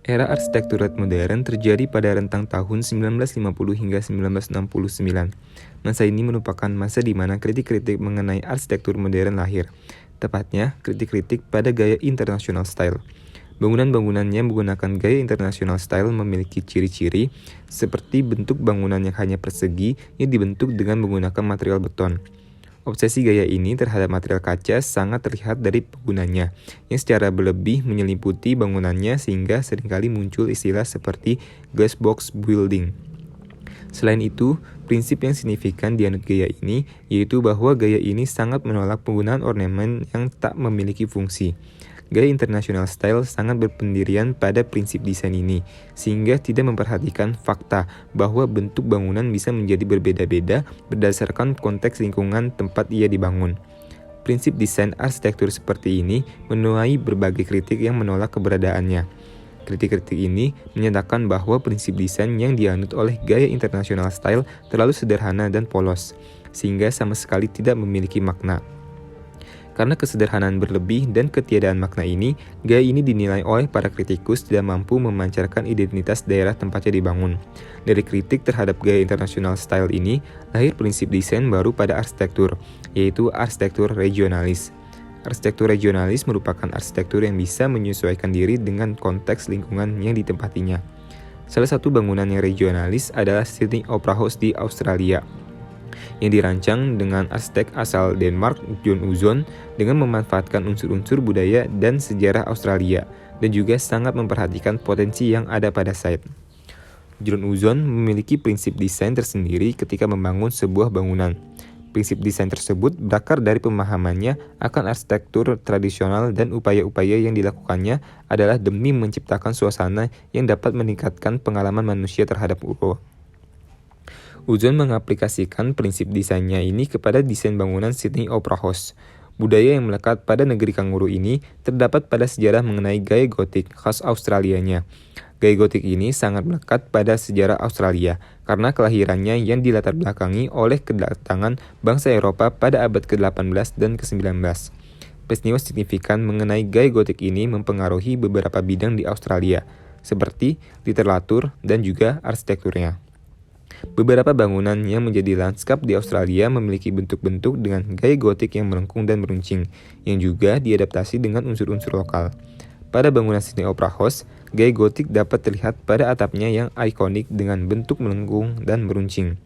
Era arsitektur modern terjadi pada rentang tahun 1950 hingga 1969. Masa ini merupakan masa di mana kritik-kritik mengenai arsitektur modern lahir. Tepatnya, kritik-kritik pada gaya international style. Bangunan-bangunan yang menggunakan gaya international style memiliki ciri-ciri seperti bentuk bangunan yang hanya persegi yang dibentuk dengan menggunakan material beton. Obsesi gaya ini terhadap material kaca sangat terlihat dari penggunanya, yang secara berlebih menyelimuti bangunannya sehingga seringkali muncul istilah seperti glass box building. Selain itu, prinsip yang signifikan dianut gaya ini yaitu bahwa gaya ini sangat menolak penggunaan ornamen yang tak memiliki fungsi. Gaya international style sangat berpendirian pada prinsip desain ini, sehingga tidak memperhatikan fakta bahwa bentuk bangunan bisa menjadi berbeda-beda berdasarkan konteks lingkungan tempat ia dibangun. Prinsip desain arsitektur seperti ini menuai berbagai kritik yang menolak keberadaannya. Kritik-kritik ini menyatakan bahwa prinsip desain yang dianut oleh gaya international style terlalu sederhana dan polos, sehingga sama sekali tidak memiliki makna. Karena kesederhanaan berlebih dan ketiadaan makna ini, gaya ini dinilai oleh para kritikus tidak mampu memancarkan identitas daerah tempatnya dibangun. Dari kritik terhadap gaya international style ini, lahir prinsip desain baru pada arsitektur, yaitu arsitektur regionalis. Arsitektur regionalis merupakan arsitektur yang bisa menyesuaikan diri dengan konteks lingkungan yang ditempatinya. Salah satu bangunan yang regionalis adalah Sydney Opera House di Australia, yang dirancang dengan arsitek asal Denmark John Uzon dengan memanfaatkan unsur-unsur budaya dan sejarah Australia dan juga sangat memperhatikan potensi yang ada pada site. John Uzon memiliki prinsip desain tersendiri ketika membangun sebuah bangunan. Prinsip desain tersebut berakar dari pemahamannya akan arsitektur tradisional dan upaya-upaya yang dilakukannya adalah demi menciptakan suasana yang dapat meningkatkan pengalaman manusia terhadap UO. Uzon mengaplikasikan prinsip desainnya ini kepada desain bangunan Sydney Opera House. Budaya yang melekat pada negeri kanguru ini terdapat pada sejarah mengenai gaya gotik khas Australianya. Gaya gotik ini sangat melekat pada sejarah Australia karena kelahirannya yang dilatar belakangi oleh kedatangan bangsa Eropa pada abad ke-18 dan ke-19. Peristiwa signifikan mengenai gaya gotik ini mempengaruhi beberapa bidang di Australia, seperti literatur dan juga arsitekturnya. Beberapa bangunan yang menjadi lanskap di Australia memiliki bentuk-bentuk dengan gaya gotik yang melengkung dan meruncing, yang juga diadaptasi dengan unsur-unsur lokal. Pada bangunan Sydney Opera House, gaya gotik dapat terlihat pada atapnya yang ikonik dengan bentuk melengkung dan meruncing.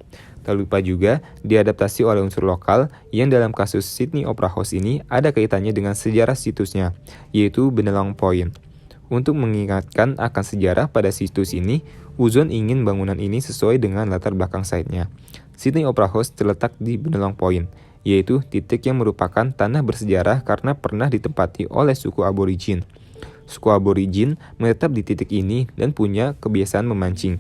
Tak lupa juga diadaptasi oleh unsur lokal yang dalam kasus Sydney Opera House ini ada kaitannya dengan sejarah situsnya, yaitu Bennelong Point. Untuk mengingatkan akan sejarah pada situs ini, Uzon ingin bangunan ini sesuai dengan latar belakang site-nya. Sydney Opera House terletak di Bennelong Point, yaitu titik yang merupakan tanah bersejarah karena pernah ditempati oleh suku aborigin. Suku aborigin menetap di titik ini dan punya kebiasaan memancing.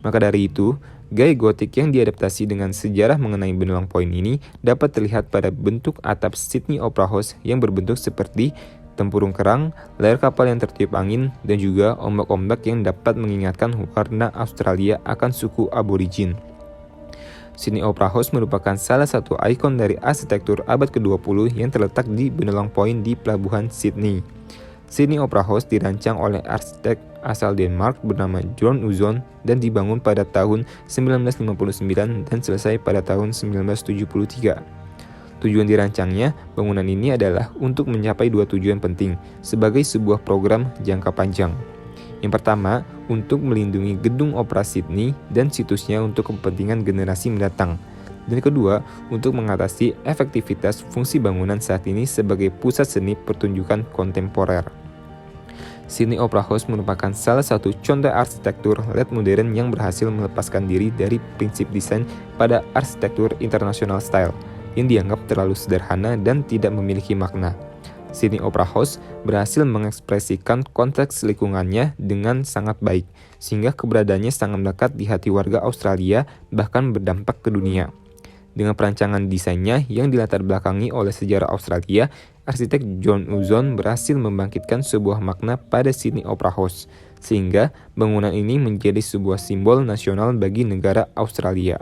Maka dari itu, gaya gotik yang diadaptasi dengan sejarah mengenai Bennelong Point ini dapat terlihat pada bentuk atap Sydney Opera House yang berbentuk seperti tempurung kerang, layar kapal yang tertiup angin, dan juga ombak-ombak yang dapat mengingatkan warna Australia akan suku aborigin. Sydney Opera House merupakan salah satu ikon dari arsitektur abad ke-20 yang terletak di Bennelong Point di Pelabuhan Sydney. Sydney Opera House dirancang oleh arsitek asal Denmark bernama John Uzon dan dibangun pada tahun 1959 dan selesai pada tahun 1973. Tujuan dirancangnya, bangunan ini adalah untuk mencapai dua tujuan penting sebagai sebuah program jangka panjang. Yang pertama, untuk melindungi gedung opera Sydney dan situsnya untuk kepentingan generasi mendatang. Dan kedua, untuk mengatasi efektivitas fungsi bangunan saat ini sebagai pusat seni pertunjukan kontemporer. Sydney Opera House merupakan salah satu contoh arsitektur late modern yang berhasil melepaskan diri dari prinsip desain pada arsitektur international style yang dianggap terlalu sederhana dan tidak memiliki makna. Sydney Opera House berhasil mengekspresikan konteks lingkungannya dengan sangat baik, sehingga keberadaannya sangat melekat di hati warga Australia bahkan berdampak ke dunia. Dengan perancangan desainnya yang dilatar belakangi oleh sejarah Australia, arsitek John Uzon berhasil membangkitkan sebuah makna pada Sydney Opera House, sehingga bangunan ini menjadi sebuah simbol nasional bagi negara Australia.